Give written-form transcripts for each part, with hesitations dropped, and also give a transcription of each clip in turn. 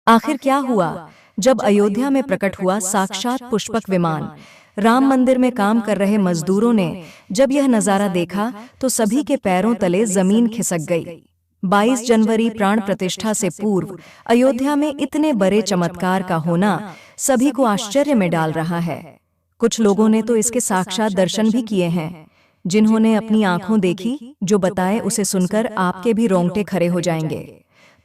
आखिर क्या हुआ जब अयोध्या में प्रकट हुआ साक्षात पुष्पक विमान। राम मंदिर में काम कर रहे मजदूरों ने जब यह नजारा देखा तो सभी के पैरों तले जमीन खिसक गई। 22 जनवरी प्राण प्रतिष्ठा से पूर्व अयोध्या में इतने बड़े चमत्कार का होना सभी को आश्चर्य में डाल रहा है। कुछ लोगों ने तो इसके साक्षात दर्शन भी किए हैं। जिन्होंने अपनी आंखों देखी, जो बताए उसे सुनकर आपके भी रोंगटे खड़े हो जाएंगे।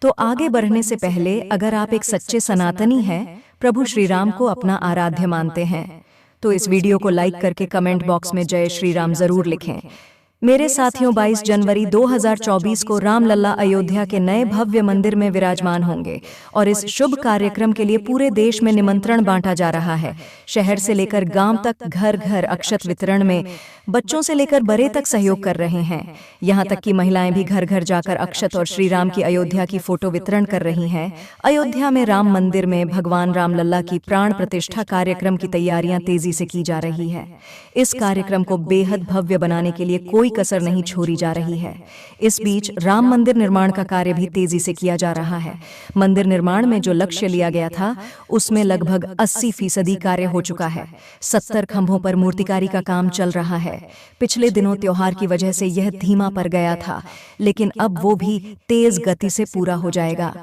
तो आगे बढ़ने से पहले अगर आप एक सच्चे सनातनी हैं, प्रभु श्री राम को अपना आराध्य मानते हैं, तो इस वीडियो को लाइक करके कमेंट बॉक्स में जय श्री राम जरूर लिखें। मेरे साथियों, 22 जनवरी 2024 को रामलला अयोध्या के नए भव्य मंदिर में विराजमान होंगे और इस शुभ कार्यक्रम के लिए पूरे देश में निमंत्रण बांटा जा रहा है। शहर से लेकर गांव तक घर घर अक्षत वितरण में बच्चों से लेकर बड़े तक सहयोग कर रहे हैं। यहां तक कि महिलाएं भी घर घर जाकर अक्षत और श्री राम की अयोध्या की फोटो वितरण कर रही हैं। अयोध्या में राम मंदिर में भगवान रामलला की प्राण प्रतिष्ठा कार्यक्रम की तैयारियां तेजी से की जा रही है। इस कार्यक्रम को बेहद भव्य बनाने के लिए कोई कसर नहीं छोड़ी जा रही है। इस बीच राम मंदिर निर्माण का कार्य भी तेजी से किया जा रहा है। मंदिर निर्माण में जो लक्ष्य लिया गया था उसमें लगभग 80% कार्य हो चुका है। 70 खंभों पर मूर्तिकारी का काम चल रहा है। पिछले दिनों त्योहार की वजह से यह धीमा पड़ गया था, लेकिन अब वो भी तेज गति से पूरा हो जाएगा।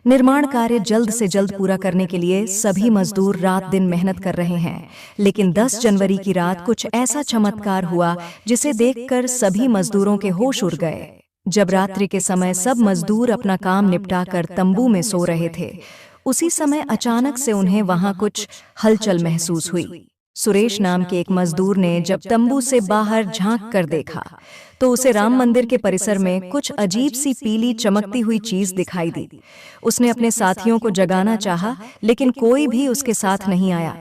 निर्माण कार्य जल्द से जल्द पूरा करने के लिए सभी मजदूर रात दिन मेहनत कर रहे हैं। लेकिन 10 जनवरी की रात कुछ ऐसा चमत्कार हुआ जिसे देखकर सभी मजदूरों के होश उड़ गए। जब रात्रि के समय सब मजदूर अपना काम निपटाकर तंबू में सो रहे थे, उसी समय अचानक से उन्हें वहां कुछ हलचल महसूस हुई। सुरेश नाम के एक मजदूर ने जब तंबू से बाहर झांक कर देखा तो उसे राम मंदिर के परिसर में कुछ अजीब सी पीली चमकती हुई चीज दिखाई दी। उसने अपने साथियों को जगाना चाहा, लेकिन कोई भी उसके साथ नहीं आया।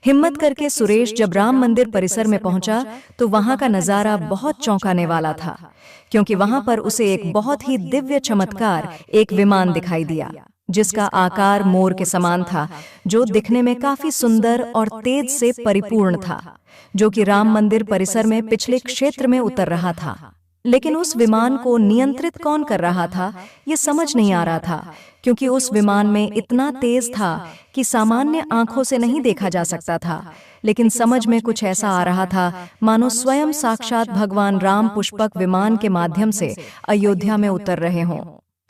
हिम्मत करके सुरेश जब राम मंदिर परिसर में पहुंचा तो वहां का नजारा बहुत चौंकाने वाला था, क्योंकि वहां पर उसे एक बहुत ही दिव्य चमत्कार, एक विमान दिखाई दिया जिसका आकार मोर के समान था, जो दिखने में काफी सुंदर और तेज से परिपूर्ण था, जो कि राम मंदिर परिसर में पिछले क्षेत्र में उतर रहा था। लेकिन उस विमान को नियंत्रित कौन कर रहा था, ये समझ नहीं आ रहा था, क्योंकि उस विमान में इतना तेज था कि सामान्य आंखों से नहीं देखा जा सकता था। लेकिन समझ में कुछ ऐसा आ रहा था मानो स्वयं साक्षात भगवान राम पुष्पक विमान के माध्यम से अयोध्या में उतर रहे हों।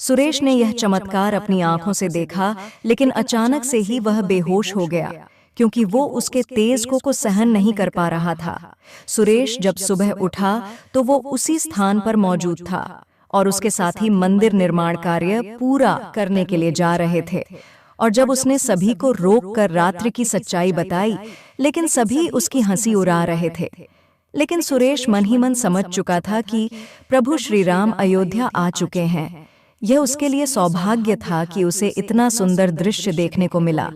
सुरेश ने यह चमत्कार अपनी आंखों से देखा, लेकिन अचानक से ही वह बेहोश हो गया, क्योंकि वो उसके तेज को सहन नहीं कर पा रहा था। सुरेश जब सुबह उठा तो वो उसी स्थान पर मौजूद था और उसके साथ ही मंदिर निर्माण कार्य पूरा करने के लिए जा रहे थे। और जब उसने सभी को रोक कर रात्रि की सच्चाई बताई, लेकिन सभी उसकी हंसी उड़ा रहे थे। लेकिन सुरेश मन ही मन समझ चुका था कि प्रभु श्री राम अयोध्या आ चुके हैं। यह उसके लिए सौभाग्य था कि उसे इतना सुंदर दृश्य देखने को मिला,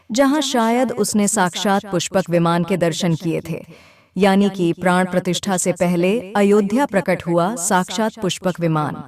जहां शायद उसने साक्षात पुष्पक विमान के दर्शन किए थे। यानी कि प्राण प्रतिष्ठा से पहले अयोध्या प्रकट हुआ साक्षात पुष्पक विमान।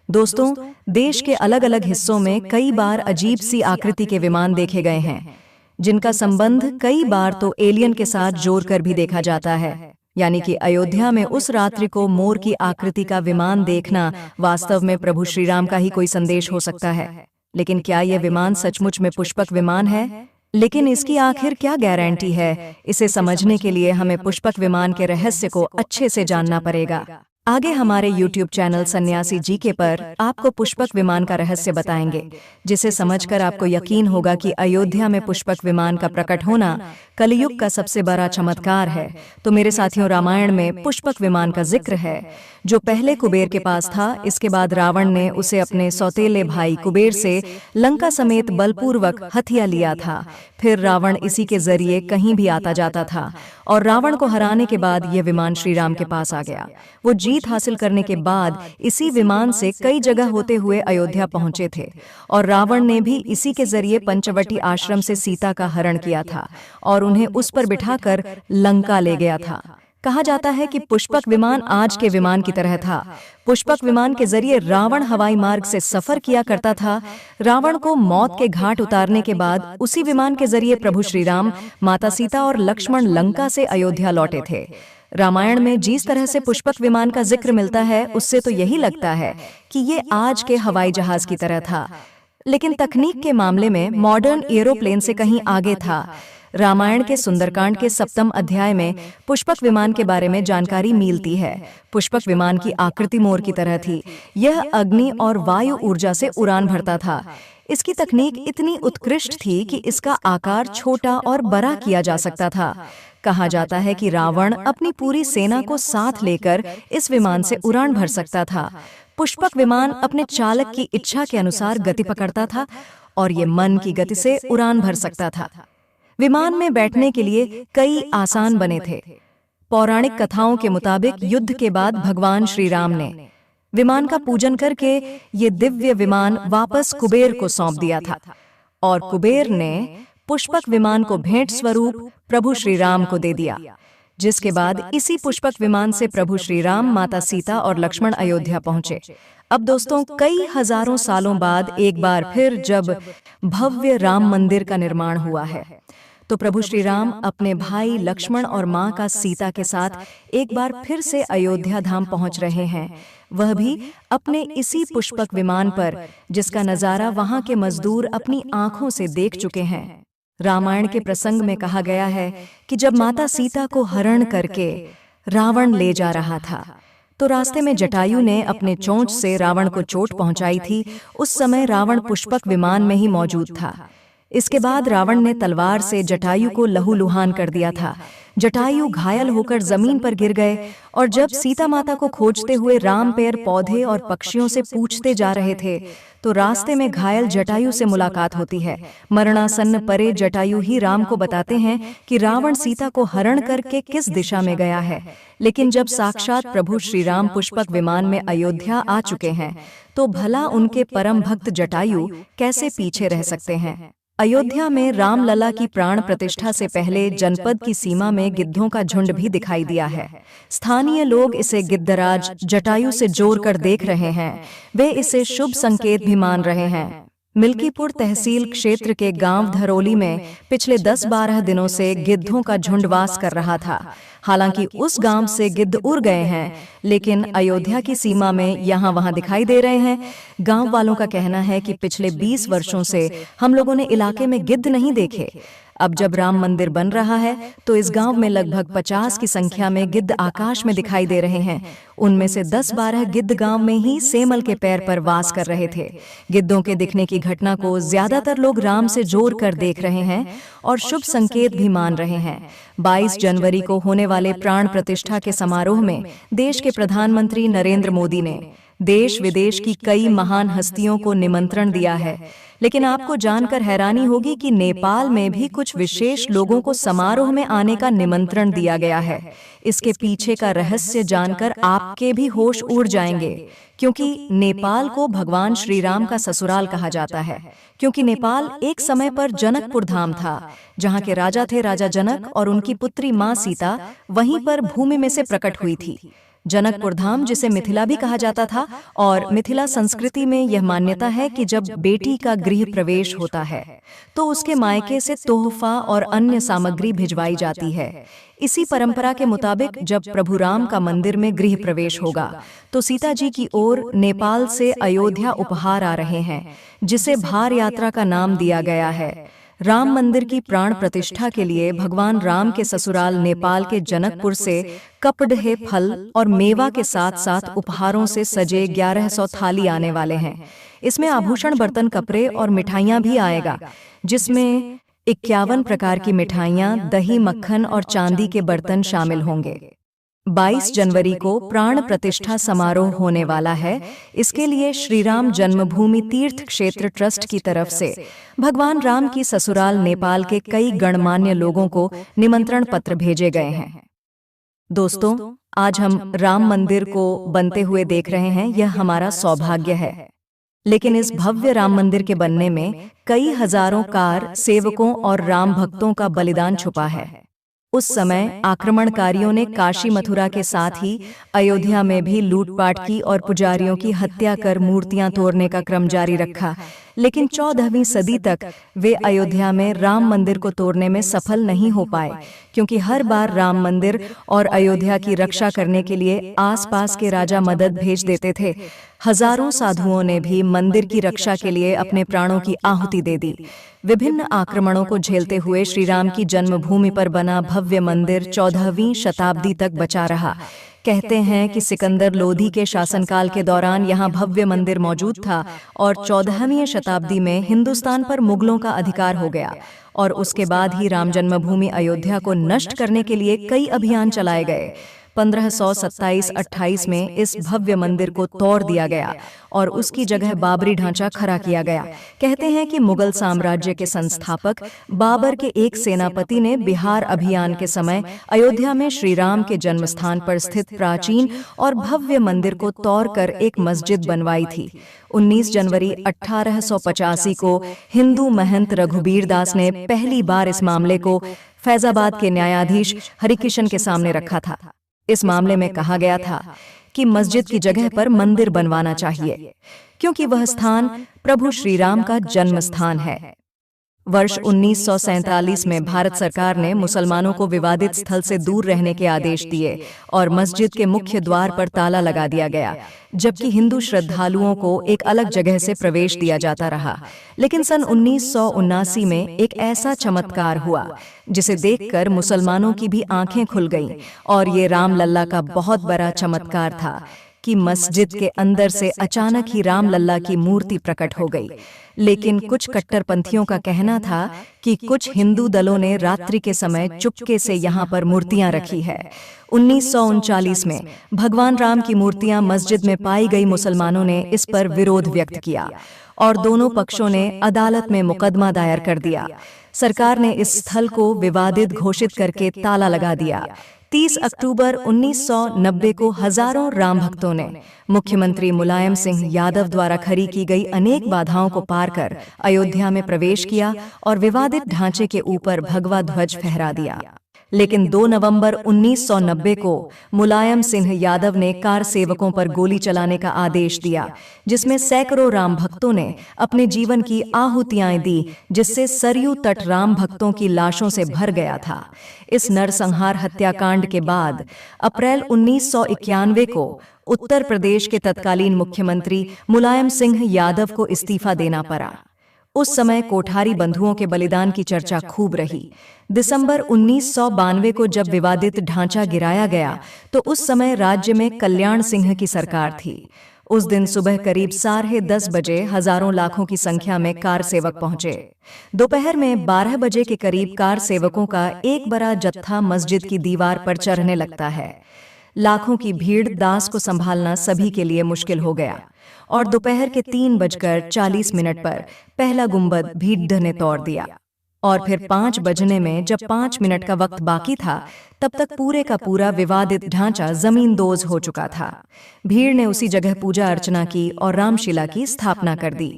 दोस्तों, देश के अलग अलग हिस्सों में कई बार अजीब सी आकृति के विमान देखे गए हैं, जिनका संबंध कई बार तो एलियन के साथ जोड़कर भी देखा जाता है। यानी कि अयोध्या में उस रात्रि को मोर की आकृति का विमान देखना वास्तव में प्रभु श्री राम का ही कोई संदेश हो सकता है। लेकिन क्या यह विमान सचमुच में पुष्पक विमान है? लेकिन इसकी आखिर क्या गारंटी है? इसे समझने के लिए हमें पुष्पक विमान के रहस्य को अच्छे से जानना पड़ेगा। आगे हमारे YouTube चैनल सन्यासी जीके पर आपको पुष्पक विमान का रहस्य बताएंगे, जिसे समझकर आपको यकीन होगा कि अयोध्या में पुष्पक विमान का प्रकट होना कलयुग का सबसे बड़ा चमत्कार है। तो मेरे साथियों, रामायण में पुष्पक विमान का जिक्र है, जो पहले कुबेर के पास था। इसके बाद रावण ने उसे अपने सौतेले भाई कुबेर से लंका समेत बलपूर्वक हथिया लिया था। फिर रावण इसी के जरिए कहीं भी आता जाता था और रावण को हराने के बाद यह विमान श्री राम के पास आ गया। वो जीत हासिल करने के बाद इसी विमान से कई जगह होते हुए अयोध्या पहुंचे थे और रावण ने भी इसी के जरिए पंचवटी आश्रम से सीता का हरण किया था और उन्हें उस पर बिठाकर लंका ले गया था। कहा जाता है कि पुष्पक विमान आज के विमान की तरह था। पुष्पक विमान के जरिए रावण हवाई मार्ग से सफर किया करता था। रावण को मौत के घाट उतारने के बाद उसी विमान के जरिए प्रभु श्री राम, माता सीता और लक्ष्मण लंका से अयोध्या लौटे थे। रामायण में जिस तरह से पुष्पक विमान का जिक्र मिलता है, उससे तो यही लगता है कि ये आज के हवाई जहाज की तरह था। लेकिन तकनीक के मामले में मॉडर्न एरोप्लेन से कहीं आगे था। रामायण के सुंदरकांड के 7वें अध्याय में पुष्पक विमान के बारे में जानकारी मिलती है। पुष्पक विमान की आकृति मोर की तरह थी। यह अग्नि और वायु ऊर्जा से उड़ान भरता था। इसकी तकनीक इतनी उत्कृष्ट थी कि इसका आकार छोटा और बड़ा किया जा सकता था। कहा जाता है कि रावण अपनी पूरी सेना को साथ लेकर इस विमान से उड़ान भर सकता था। पुष्पक विमान अपने चालक की इच्छा के अनुसार गति पकड़ता था और ये मन की गति से उड़ान भर सकता था। विमान में बैठने के लिए कई आसान बने थे। पौराणिक कथाओं के मुताबिक युद्ध के बाद भगवान श्री राम ने विमान का पूजन करके ये दिव्य विमान वापस कुबेर को सौंप दिया था और कुबेर ने पुष्पक विमान को भेंट स्वरूप प्रभु श्री राम को दे दिया, जिसके बाद इसी पुष्पक विमान से प्रभु श्री राम, माता सीता और लक्ष्मण अयोध्या पहुंचे। अब दोस्तों, कई हजारों सालों बाद एक बार फिर जब भव्य राम मंदिर का निर्माण हुआ है, तो प्रभु श्री राम अपने भाई लक्ष्मण और मां का सीता के साथ एक बार फिर से अयोध्या धाम पहुंच रहे हैं, वह भी अपने इसी पुष्पक विमान पर, जिसका नजारा वहां के मजदूर अपनी आंखों से देख चुके हैं। रामायण के प्रसंग में कहा गया है कि जब माता सीता को हरण करके रावण ले जा रहा था, तो रास्ते में जटायु ने अपने चोंच से रावण को चोट पहुंचाई थी। उस समय रावण पुष्पक विमान में ही मौजूद था। इसके बाद रावण ने तलवार से जटायु को लहूलुहान कर दिया था। जटायु घायल होकर जमीन पर गिर गए और जब सीता माता को खोजते हुए राम पेड़ पौधे और पक्षियों से पूछते जा रहे थे, तो रास्ते में घायल जटायु से मुलाकात होती है। मरणासन्न परे जटायु ही राम को बताते हैं कि रावण सीता को हरण करके किस दिशा में गया है। लेकिन जब साक्षात प्रभु श्री राम पुष्पक विमान में अयोध्या आ चुके हैं, तो भला उनके परम भक्त जटायु कैसे पीछे रह सकते हैं। अयोध्या में रामलला की प्राण प्रतिष्ठा से पहले जनपद की सीमा में गिद्धों का झुंड भी दिखाई दिया है। स्थानीय लोग इसे गिद्धराज जटायु से जोड़कर देख रहे हैं। वे इसे शुभ संकेत भी मान रहे हैं। मिल्कीपुर तहसील क्षेत्र के गांव धरौली में पिछले 10-12 दिनों से गिद्धों का झुंड वास कर रहा था। हालांकि उस गांव से गिद्ध उड़ गए हैं, लेकिन अयोध्या की सीमा में यहाँ वहाँ दिखाई दे रहे हैं। गांव वालों का कहना है कि पिछले 20 वर्षों से हम लोगों ने इलाके में गिद्ध नहीं देखे। अब जब राम मंदिर बन रहा है, तो इस गांव में लगभग 50 की संख्या में गिद्ध आकाश में दिखाई दे रहे हैं। उनमें से 10-12 गिद्ध गांव में ही सेमल के पैर पर वास कर रहे थे। गिद्धों के दिखने की घटना को ज्यादातर लोग राम से जोड़ कर देख रहे हैं और शुभ संकेत भी मान रहे हैं। 22 जनवरी को होने वाले प्राण प्रतिष्ठा के समारोह में देश के प्रधानमंत्री नरेंद्र मोदी ने देश विदेश की कई महान हस्तियों को निमंत्रण दिया है। लेकिन आपको जानकर हैरानी होगी कि नेपाल में भी कुछ विशेष लोगों को समारोह में आने का निमंत्रण दिया गया है। इसके पीछे का रहस्य जानकर आपके भी होश उड़ जाएंगे, क्योंकि नेपाल को भगवान श्री राम का ससुराल कहा जाता है। क्योंकि नेपाल एक समय पर जनकपुर धाम था, जहाँ के राजा थे राजा जनक, और उनकी पुत्री माँ सीता वहीं पर भूमि में से प्रकट हुई थी। जनकपुर धाम, जिसे मिथिला भी कहा जाता था, और मिथिला संस्कृति में यह मान्यता है कि जब बेटी का गृह प्रवेश होता है तो उसके मायके से तोहफा और अन्य सामग्री भिजवाई जाती है। इसी परंपरा के मुताबिक जब प्रभु राम का मंदिर में गृह प्रवेश होगा, तो सीता जी की ओर नेपाल से अयोध्या उपहार आ रहे हैं, जिसे भार यात्रा का नाम दिया गया है। राम मंदिर की प्राण प्रतिष्ठा के लिए भगवान राम के ससुराल नेपाल के जनकपुर से कपडहे फल और मेवा के साथ साथ उपहारों से सजे 1100 थाली आने वाले हैं। इसमें आभूषण, बर्तन, कपड़े और मिठाइयां भी आएगा, जिसमें 51 प्रकार की मिठाइयां, दही, मक्खन और चांदी के बर्तन शामिल होंगे। 22 जनवरी को प्राण प्रतिष्ठा समारोह होने वाला है। इसके लिए श्री राम जन्मभूमि तीर्थ क्षेत्र ट्रस्ट की तरफ से भगवान राम की ससुराल नेपाल के कई गणमान्य लोगों को निमंत्रण पत्र भेजे गए हैं। दोस्तों, आज हम राम मंदिर को बनते हुए देख रहे हैं, यह हमारा सौभाग्य है। लेकिन इस भव्य राम मंदिर के बनने में कई हजारों कार सेवकों और राम भक्तों का बलिदान छुपा है। उस समय आक्रमणकारियों ने काशी मथुरा के साथ ही अयोध्या में भी लूटपाट की और पुजारियों की हत्या कर मूर्तियां तोड़ने का क्रम जारी रखा। लेकिन 14वीं सदी तक वे अयोध्या में राम मंदिर को तोड़ने में सफल नहीं हो पाए, क्योंकि हर बार राम मंदिर और अयोध्या की रक्षा करने के लिए आसपास के राजा मदद भेज देते थे। हजारों साधुओं ने भी मंदिर की रक्षा के लिए अपने प्राणों की आहुति दे दी। विभिन्न आक्रमणों को झेलते हुए श्री राम की जन्मभूमि पर बना भव्य मंदिर 14वीं शताब्दी तक बचा रहा। कहते हैं कि सिकंदर लोधी के शासनकाल के दौरान यहाँ भव्य मंदिर मौजूद था और 14वीं शताब्दी में हिंदुस्तान पर मुगलों का अधिकार हो गया और उसके बाद ही राम जन्मभूमि अयोध्या को नष्ट करने के लिए कई अभियान चलाए गए। 1527-28 में इस भव्य मंदिर को तोड़ दिया गया और उसकी जगह बाबरी ढांचा खड़ा किया गया। कहते हैं कि मुगल साम्राज्य के संस्थापक बाबर के एक सेनापति ने बिहार अभियान के समय अयोध्या में श्री राम के जन्मस्थान पर स्थित प्राचीन और भव्य मंदिर को तोड़कर एक मस्जिद बनवाई थी। 19 जनवरी 1885 को हिंदू महंत रघुबीर दास ने पहली बार इस मामले को फैजाबाद के न्यायाधीश हरिकिशन के सामने रखा था। इस मामले में कहा गया था कि मस्जिद की जगह पर मंदिर बनवाना चाहिए, क्योंकि वह स्थान प्रभु श्री राम का जन्म स्थान है। वर्ष 1947 में भारत सरकार ने मुसलमानों को विवादित स्थल से दूर रहने के आदेश दिए और मस्जिद के मुख्य द्वार पर ताला लगा दिया गया, जबकि हिंदू श्रद्धालुओं को एक अलग जगह से प्रवेश दिया जाता रहा। लेकिन सन 1979 में एक ऐसा चमत्कार हुआ जिसे देखकर मुसलमानों की भी आंखें खुल गईं, और ये राम लल्ला का बहुत बड़ा चमत्कार था कि मस्जिद के अंदर से अचानक ही राम लल्ला की मूर्ति प्रकट हो गई। लेकिन कुछ कट्टरपंथियों का कहना था कि कुछ हिंदू दलों ने रात्रि के समय चुपके से यहाँ पर मूर्तियां रखी है। 1939 में भगवान राम की मूर्तियां मस्जिद में पाई गई मुसलमानों ने इस पर विरोध व्यक्त किया और दोनों पक्षों ने अदालत में मुकदमा दायर कर दिया। सरकार ने इस स्थल को विवादित घोषित करके ताला लगा दिया। 30 अक्टूबर 1990 को हजारों राम भक्तों ने मुख्यमंत्री मुलायम सिंह यादव द्वारा खड़ी की गई अनेक बाधाओं को पार कर अयोध्या में प्रवेश किया और विवादित ढांचे के ऊपर भगवा ध्वज फहरा दिया। लेकिन 2 नवंबर 1990 को मुलायम सिंह यादव ने कार सेवकों पर गोली चलाने का आदेश दिया, जिसमें सैकड़ों राम भक्तों ने अपने जीवन की आहुतियां दी, जिससे सरयू तट राम भक्तों की लाशों से भर गया था। इस नरसंहार हत्याकांड के बाद अप्रैल 1991 को उत्तर प्रदेश के तत्कालीन मुख्यमंत्री मुलायम सिंह यादव को इस्तीफा देना पड़ा। उस समय कोठारी बंधुओं के बलिदान की चर्चा खूब रही। दिसंबर 1992 को जब विवादित ढांचा गिराया गया तो उस समय राज्य में कल्याण सिंह की सरकार थी। उस दिन सुबह करीब 10:30 बजे हजारों लाखों की संख्या में कार सेवक पहुंचे। दोपहर में 12 बजे के करीब कार सेवकों का एक बड़ा जत्था मस्जिद की दीवार पर चढ़ने लगता है। लाखों की भीड़ दास को संभालना सभी के लिए मुश्किल हो गया और दोपहर के 3:40 पर पहला गुंबद भीड़ ने तोड़ दिया और फिर 5 बजने में जब 5 मिनट का वक्त बाकी था तब तक पूरे का पूरा विवादित ढांचा जमींदोज हो चुका था। भीड़ ने उसी जगह पूजा अर्चना की और रामशिला की स्थापना कर दी।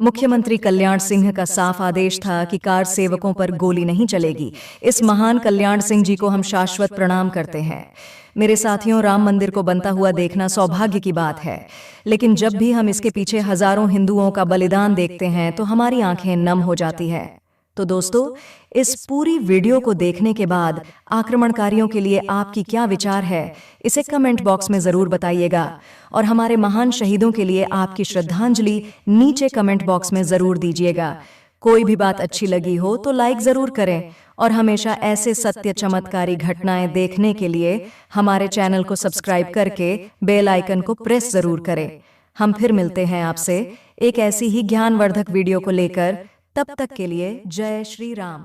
मुख्यमंत्री कल्याण सिंह का साफ आदेश था कि कार सेवकों पर गोली नहीं चलेगी। इस महान कल्याण सिंह जी को हम शाश्वत प्रणाम करते हैं। मेरे साथियों, राम मंदिर को बनता हुआ देखना सौभाग्य की बात है, लेकिन जब भी हम इसके पीछे हजारों हिंदुओं का बलिदान देखते हैं तो हमारी आंखें नम हो जाती है। तो दोस्तों, इस पूरी वीडियो को देखने के बाद आक्रमणकारियों के लिए आपकी क्या विचार है, इसे कमेंट बॉक्स में जरूर बताइएगा और हमारे महान शहीदों के लिए आपकी श्रद्धांजलि नीचे कमेंट बॉक्स में जरूर दीजिएगा। कोई भी बात अच्छी लगी हो तो लाइक जरूर करें और हमेशा ऐसे सत्य चमत्कारी घटनाएं देखने के लिए हमारे चैनल को सब्सक्राइब करके बेल आइकन को प्रेस जरूर करें। हम फिर मिलते हैं आपसे एक ऐसी ही ज्ञानवर्धक वीडियो को लेकर। तब तक के लिए जय श्री राम।